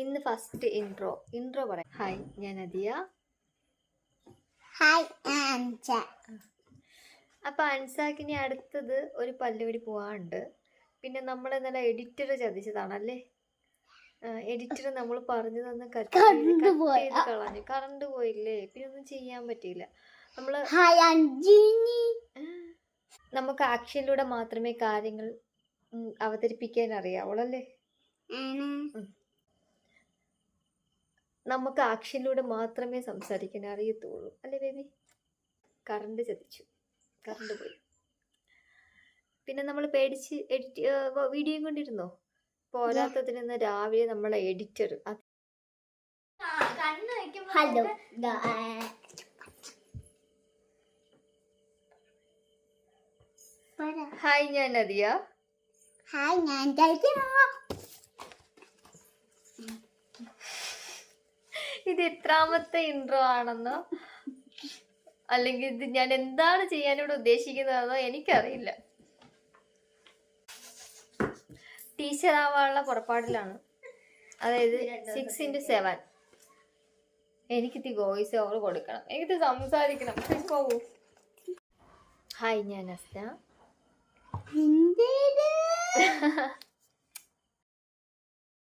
ഇന്ന് first intro പറയാം. Hi, ഞാൻ അദിയ. ഹായ്, അൻസ. അപ്പൊ അൻസാക്കിനി അടുത്തത് ഒരു പല്ലുപടി പോവാണ്ട്. പിന്നെ നമ്മൾ ഇന്നലെ എഡിറ്റർ ചതിച്ചതാണല്ലേ. എഡിറ്റർ നമ്മൾ പറഞ്ഞു തന്ന കട്ട് ചെയ്ത് കളഞ്ഞു. കറണ്ട് പോയില്ലേ, പിന്നെ ഒന്നും ചെയ്യാൻ പറ്റിയില്ല. നമുക്ക് ആക്ഷനിലൂടെ മാത്രമേ കാര്യങ്ങൾ അവതരിപ്പിക്കാൻ അറിയാവുള്ളൂ അല്ലേ. നമുക്ക് ആക്ഷനിലൂടെ മാത്രമേ സംസാരിക്കാൻ അറിയത്തുള്ളൂ അല്ലേ ബേബി. കറണ്ട് ചതിച്ചു, കറണ്ട് പോയി. പിന്നെ നമ്മൾ പേടിച്ച് വീഡിയോയും കൊണ്ടിരുന്നോ. പോരാത്തതിന് ഇന്ന് രാവിലെ നമ്മളെ എഡിറ്റർ ഹലോ ഹായ്, ഞാൻ അദിയ. ഹായ്, ഞാൻ ഇത് എത്രാമത്തെ ഇൻട്രോ ആണെന്നോ അല്ലെങ്കിൽ ഇത് ഞാൻ എന്താണ് ചെയ്യാനിവിടെ ഉദ്ദേശിക്കുന്നതെന്നോ എനിക്കറിയില്ല. ടീച്ചർ ആവാനുള്ള പുറപ്പാടിലാണ്. അതായത് 6x7 എനിക്കിത് വോയിസ് ഓവർ കൊടുക്കണം, എനിക്കിത് സംസാരിക്കണം. പോകൂ. ഹായ്, ഞാൻ അസ്ന.